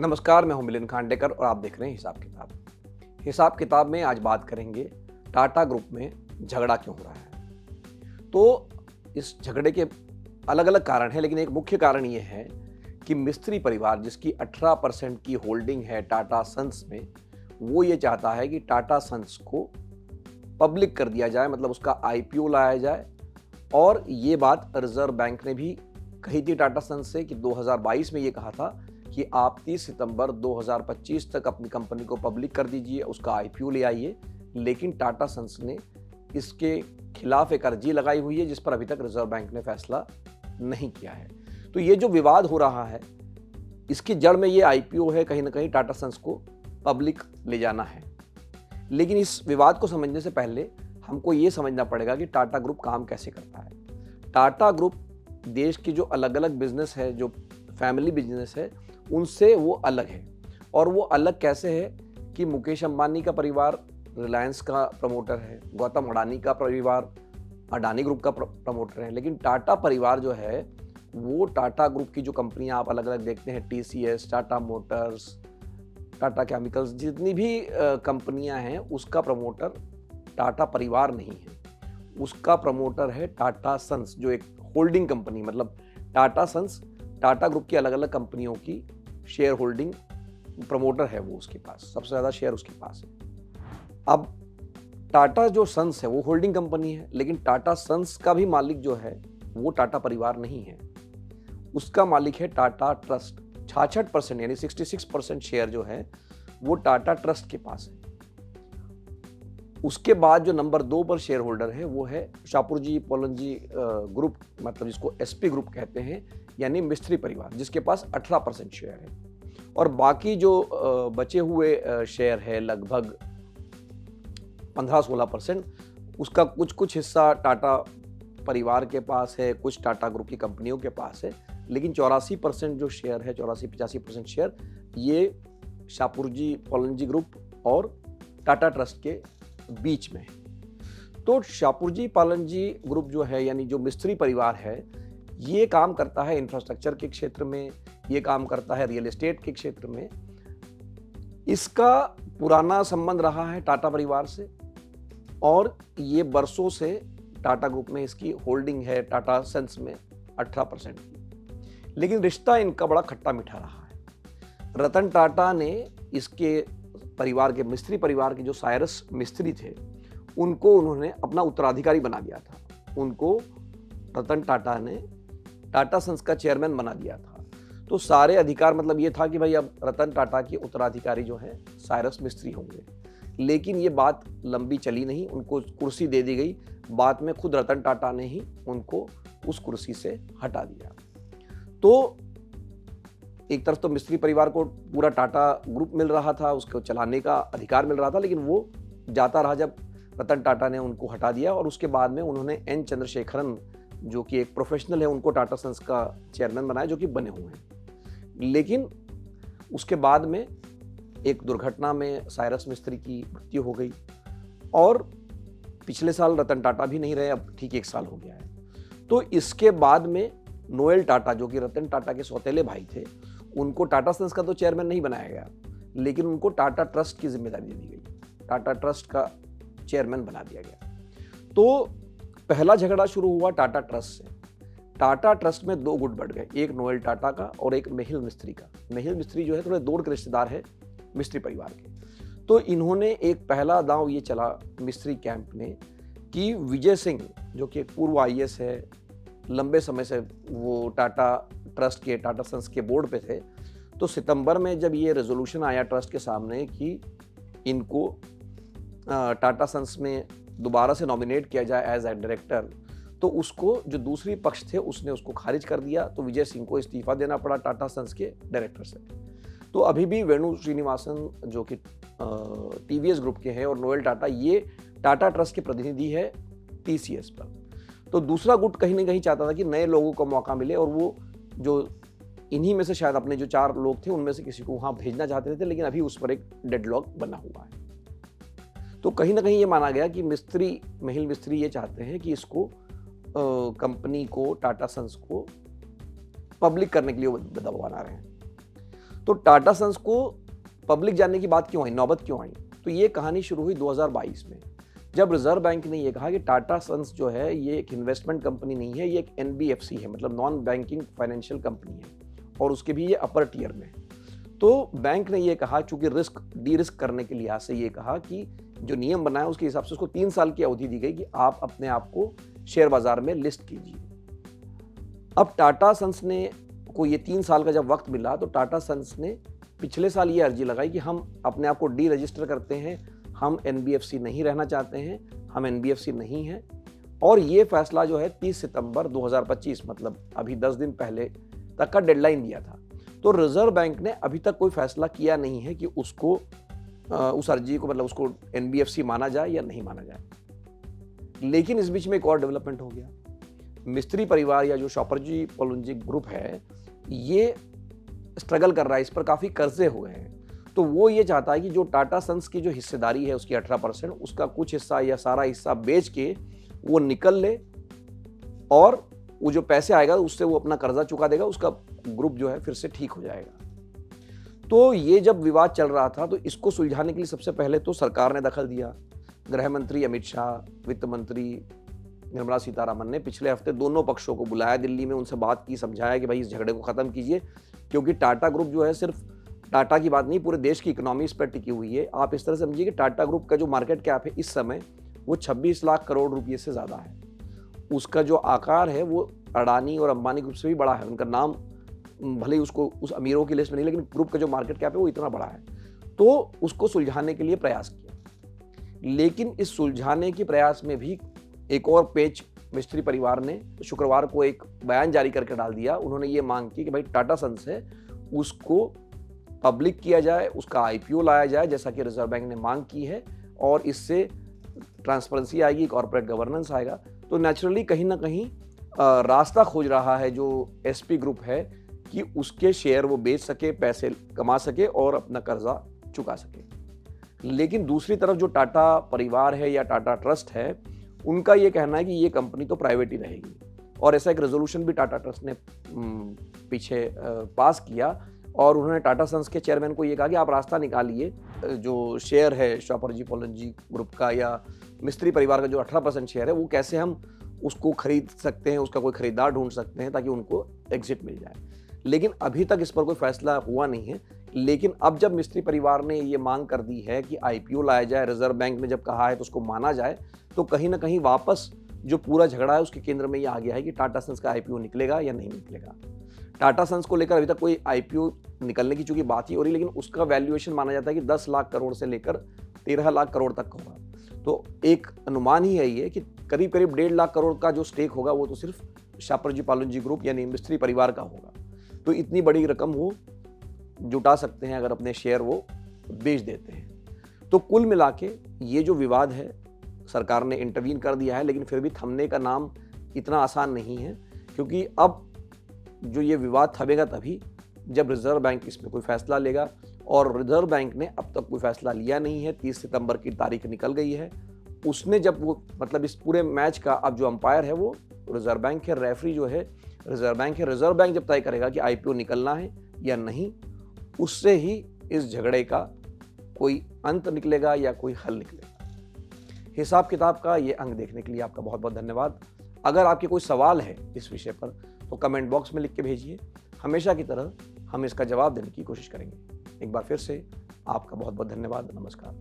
नमस्कार, मैं हूं मिलिंद खांडेकर और आप देख रहे हैं हिसाब किताब। हिसाब किताब में आज बात करेंगे टाटा ग्रुप में झगड़ा क्यों हो रहा है। तो इस झगड़े के अलग अलग कारण हैं, लेकिन एक मुख्य कारण ये है कि मिस्त्री परिवार जिसकी 18% की होल्डिंग है टाटा सन्स में, वो ये चाहता है कि टाटा सन्स को पब्लिक कर दिया जाए, मतलब उसका आईपीओ लाया जाए। और ये बात रिजर्व बैंक ने भी कही थी टाटा सन्स से कि 2022 में ये कहा था कि आप 30 सितंबर 2025 तक अपनी कंपनी को पब्लिक कर दीजिए, उसका आईपीओ ले आइए। लेकिन टाटा सन्स ने इसके खिलाफ एक अर्जी लगाई हुई है जिस पर अभी तक रिजर्व बैंक ने फैसला नहीं किया है। तो ये जो विवाद हो रहा है, इसकी जड़ में ये आईपीओ है, कहीं ना कहीं टाटा सन्स को पब्लिक ले जाना है। लेकिन इस विवाद को समझने से पहले हमको ये समझना पड़ेगा कि टाटा ग्रुप काम कैसे करता है। टाटा ग्रुप देश की जो अलग अलग बिजनेस है, जो फैमिली बिजनेस है, उनसे वो अलग है। और वो अलग कैसे है कि मुकेश अंबानी का परिवार रिलायंस का प्रमोटर है, गौतम अडानी का परिवार अडानी ग्रुप का प्रमोटर है, लेकिन टाटा परिवार जो है वो टाटा ग्रुप की जो कंपनियां आप अलग अलग देखते हैं, TCS, Tata Motors, Tata chemicals, जितनी भी कंपनियां हैं, उसका प्रमोटर टाटा परिवार नहीं है। उसका प्रमोटर है टाटा सन्स, जो एक होल्डिंग कंपनी, मतलब टाटा सन्स टाटा ग्रुप की अलग अलग कंपनियों की शेयर होल्डिंग प्रमोटर है, वो उसके पास सबसे ज़्यादा शेयर उसके पास है। अब टाटा जो सन्स है वो होल्डिंग कंपनी है, लेकिन टाटा सन्स का भी मालिक जो है वो टाटा परिवार नहीं है, उसका मालिक है टाटा ट्रस्ट। 66% यानी 66% शेयर जो है वो टाटा ट्रस्ट के पास है। उसके बाद जो नंबर 2 पर शेयर होल्डर है वो है शापुरजी पोलंजी ग्रुप, मतलब जिसको एसपी ग्रुप कहते हैं, यानी मिस्त्री परिवार, जिसके पास 18% शेयर है। और बाकी जो बचे हुए शेयर है लगभग 15-16%, उसका कुछ हिस्सा टाटा परिवार के पास है, कुछ टाटा ग्रुप की कंपनियों के पास है, लेकिन 84% जो शेयर है, 84-85% शेयर ये शापुरजी पोलंजी ग्रुप और टाटा ट्रस्ट के बीच में। तो शापुरजी पालनजी ग्रुप जो है, यानी जो मिस्त्री परिवार है, ये काम करता है इंफ्रास्ट्रक्चर के क्षेत्र में, ये काम करता है रियल एस्टेट के क्षेत्र में। इसका पुराना संबंध रहा है टाटा परिवार से और ये बरसों से टाटा ग्रुप में इसकी होल्डिंग है टाटा सन्स में 18% की। लेकिन रिश्ता इनका बड़ा खट्टा मीठा रहा है। रतन टाटा ने इसके परिवार के, मिस्त्री परिवार के जो साइरस मिस्त्री थे, उनको उन्होंने अपना उत्तराधिकारी बना दिया था। उनको रतन टाटा ने टाटा सन्स का चेयरमैन बना दिया था। तो सारे अधिकार, मतलब ये था कि भाई अब रतन टाटा के उत्तराधिकारी जो है साइरस मिस्त्री होंगे। लेकिन ये बात लंबी चली नहीं, उनको कुर्सी दे दी गई। बाद में खुद रतन टाटा ने ही उनको उस कुर्सी से हटा दिया। तो एक तरफ तो मिस्त्री परिवार को पूरा टाटा ग्रुप मिल रहा था, उसको चलाने का अधिकार मिल रहा था, लेकिन वो जाता रहा जब रतन टाटा ने उनको हटा दिया। और उसके बाद में उन्होंने एन चंद्रशेखरन, जो कि एक प्रोफेशनल है, उनको टाटा सन्स का चेयरमैन बनाया, जो कि बने हुए हैं। लेकिन उसके बाद में एक दुर्घटना में साइरस मिस्त्री की मृत्यु हो गई और पिछले साल रतन टाटा भी नहीं रहे, अब ठीक 1 साल हो गया है। तो इसके बाद में नोएल टाटा, जो कि रतन टाटा के सौतेले भाई थे, उनको टाटा सन्स का तो चेयरमैन नहीं बनाया गया, लेकिन उनको टाटा ट्रस्ट की जिम्मेदारी दे दी गई, टाटा ट्रस्ट का चेयरमैन बना दिया गया। तो पहला झगड़ा शुरू हुआ टाटा ट्रस्ट से। टाटा ट्रस्ट में 2 गुट बढ़ गए, एक नोएल टाटा का और एक मेहिल मिस्त्री का। मेहिल मिस्त्री जो है थोड़े दूर के रिश्तेदार है मिस्त्री परिवार के। तो इन्होंने एक पहला दांव ये चला मिस्त्री कैंप ने कि विजय सिंह, जो कि एक पूर्व आईएएस है, लंबे समय से वो टाटा ट्रस्ट के, टाटा सन्स के बोर्ड पे थे। तो सितंबर में जब ये रेजोल्यूशन आया ट्रस्ट के सामने कि इनको टाटा सन्स में दोबारा से नॉमिनेट किया जाए एज ए डायरेक्टर, तो उसको जो दूसरी पक्ष थे उसने उसको खारिज कर दिया। तो विजय सिंह को इस्तीफा देना पड़ा टाटा सन्स के डायरेक्टर से। तो अभी भी वेणु श्रीनिवासन, जो कि टीवीएस ग्रुप के हैं, और नोएल टाटा, ये टाटा ट्रस्ट के प्रतिनिधि है टीसीएस पर। तो दूसरा गुट कहीं ना कहीं चाहता था कि नए लोगों को मौका मिले, और वो जो इन्हीं में से शायद अपने जो 4 लोग थे उनमें से किसी को वहाँ भेजना चाहते थे, लेकिन अभी उस पर एक डेडलॉक बना हुआ है। तो कहीं ना कहीं ये माना गया कि मिस्त्री, मेहिल मिस्त्री ये चाहते हैं कि इसको कंपनी को, टाटा सन्स को पब्लिक करने के लिए वो दबाव बना रहे हैं। तो टाटा सन्स को पब्लिक जानने की बात क्यों आई, नौबत क्यों आई? तो ये कहानी शुरू हुई 2022 में, जब रिजर्व बैंक ने ये कहा कि टाटा सन्स जो है ये एक इन्वेस्टमेंट कंपनी नहीं है, ये एक एनबीएफसी है, मतलब नॉन बैंकिंग फाइनेंशियल कंपनी है, और उसके भी ये अपर टियर में। तो बैंक ने ये कहा, चूंकि डी रिस्क करने के लिहाज से ये कहा कि जो नियम बना है उसके हिसाब से उसको 3 साल की अवधि दी गई कि आप अपने आप को शेयर बाजार में लिस्ट कीजिए। अब टाटा सन्स ने को ये 3 साल का जब वक्त मिला, तो टाटा सन्स ने पिछले साल ये अर्जी लगाई कि हम अपने आप को डी रजिस्टर करते हैं, हम एनबीएफसी नहीं रहना चाहते हैं, हम एनबीएफसी नहीं हैं। और ये फैसला जो है 30 सितंबर 2025, मतलब अभी 10 दिन पहले तक का डेडलाइन दिया था। तो रिजर्व बैंक ने अभी तक कोई फैसला किया नहीं है कि उसको उस अर्जी को, मतलब उसको एनबीएफसी माना जाए या नहीं माना जाए। लेकिन इस बीच में एक और डेवलपमेंट हो गया। मिस्त्री परिवार या जो शापर्जी पॉलुंजी ग्रुप है, ये स्ट्रगल कर रहा है, इस पर काफ़ी कर्जे हुए हैं। तो वो ये चाहता है कि जो टाटा सन्स की जो हिस्सेदारी है उसकी 18%, उसका कुछ हिस्सा या सारा हिस्सा बेच के वो निकल ले, और वो जो पैसे आएगा उससे वो अपना कर्जा चुका देगा, उसका ग्रुप जो है फिर से ठीक हो जाएगा। तो ये जब विवाद चल रहा था, तो इसको सुलझाने के लिए सबसे पहले तो सरकार ने दखल दिया। गृह मंत्री अमित शाह, वित्त मंत्री निर्मला सीतारामन ने पिछले हफ्ते दोनों पक्षों को बुलाया दिल्ली में, उनसे बात की, समझाया कि भाई इस झगड़े को ख़त्म कीजिए, क्योंकि टाटा ग्रुप जो है सिर्फ टाटा की बात नहीं, पूरे देश की इकोनॉमी इस पर टिकी हुई है। आप इस तरह समझिए कि टाटा ग्रुप का जो मार्केट कैप है इस समय वो 26 लाख करोड़ रुपये से ज़्यादा है। उसका जो आकार है वो अडानी और अंबानी ग्रुप से भी बड़ा है। उनका नाम भले ही उसको उस अमीरों की लिस्ट में नहीं, लेकिन ग्रुप का जो मार्केट कैप है वो इतना बड़ा है। तो उसको सुलझाने के लिए प्रयास किया, लेकिन इस सुलझाने के प्रयास में भी एक और पेच मिस्त्री परिवार ने शुक्रवार को एक बयान जारी करके डाल दिया। उन्होंने ये मांग की कि भाई टाटा सन्स है उसको पब्लिक किया जाए, उसका आईपीओ लाया जाए, जैसा कि रिजर्व बैंक ने मांग की है, और इससे ट्रांसपेरेंसी आएगी, कॉर्पोरेट गवर्नेंस आएगा। तो नेचुरली कहीं ना कहीं रास्ता खोज रहा है जो एसपी ग्रुप है कि उसके शेयर वो बेच सके, पैसे कमा सके और अपना कर्जा चुका सके। लेकिन दूसरी तरफ जो टाटा परिवार है या टाटा ट्रस्ट है, उनका ये कहना है कि ये कंपनी तो प्राइवेट ही रहेगी, और ऐसा एक रेजोल्यूशन भी टाटा ट्रस्ट ने पीछे पास किया, और उन्होंने टाटा सन्स के चेयरमैन को ये कहा कि आप रास्ता निकालिए, जो शेयर है शापर्जी पॉलुंजी ग्रुप का या मिस्त्री परिवार का जो 18% शेयर है, वो कैसे हम उसको खरीद सकते हैं, उसका कोई खरीदार ढूंढ सकते हैं ताकि उनको एग्जिट मिल जाए। लेकिन अभी तक इस पर कोई फैसला हुआ नहीं है। लेकिन अब जब मिस्त्री परिवार ने ये मांग कर दी है कि आईपीओ लाया जाए, रिजर्व बैंक ने जब कहा है तो उसको माना जाए, तो कहीं ना कहीं वापस जो पूरा झगड़ा है उसके केंद्र में ये आ गया है कि टाटा सन्स का आईपीओ निकलेगा या नहीं निकलेगा। टाटा सन्स को लेकर अभी तक कोई आईपीओ निकलने की चूंकि बात ही हो रही, लेकिन उसका वैल्यूएशन माना जाता है कि 10 लाख करोड़ से लेकर 13 लाख करोड़ तक होगा। तो एक अनुमान ही है ये कि करीब करीब 1.5 लाख करोड़ का जो स्टेक होगा वो तो सिर्फ शापर्जी पॉलुंजी ग्रुप यानी मिस्त्री परिवार का होगा। तो इतनी बड़ी रकम वो जुटा सकते हैं अगर अपने शेयर वो बेच देते हैं। तो कुल मिला के ये जो विवाद है, सरकार ने इंटरवीन कर दिया है, लेकिन फिर भी थमने का नाम इतना आसान नहीं है, क्योंकि अब जो ये विवाद थमेगा तभी जब रिजर्व बैंक इसमें कोई फैसला लेगा, और रिजर्व बैंक ने अब तक कोई फैसला लिया नहीं है। 30 सितंबर की तारीख निकल गई है। उसने जब वो, मतलब इस पूरे मैच का अब जो अंपायर है वो रिजर्व बैंक है, रेफरी जो है रिजर्व बैंक है। रिजर्व बैंक जब तय करेगा कि आईपीओ निकलना है या नहीं, उससे ही इस झगड़े का कोई अंत निकलेगा या कोई हल निकलेगा। हिसाब किताब का ये अंक देखने के लिए आपका बहुत बहुत धन्यवाद। अगर आपके कोई सवाल है इस विषय पर तो कमेंट बॉक्स में लिख के भेजिए। हमेशा की तरह हम इसका जवाब देने की कोशिश करेंगे। एक बार फिर से आपका बहुत बहुत धन्यवाद। नमस्कार।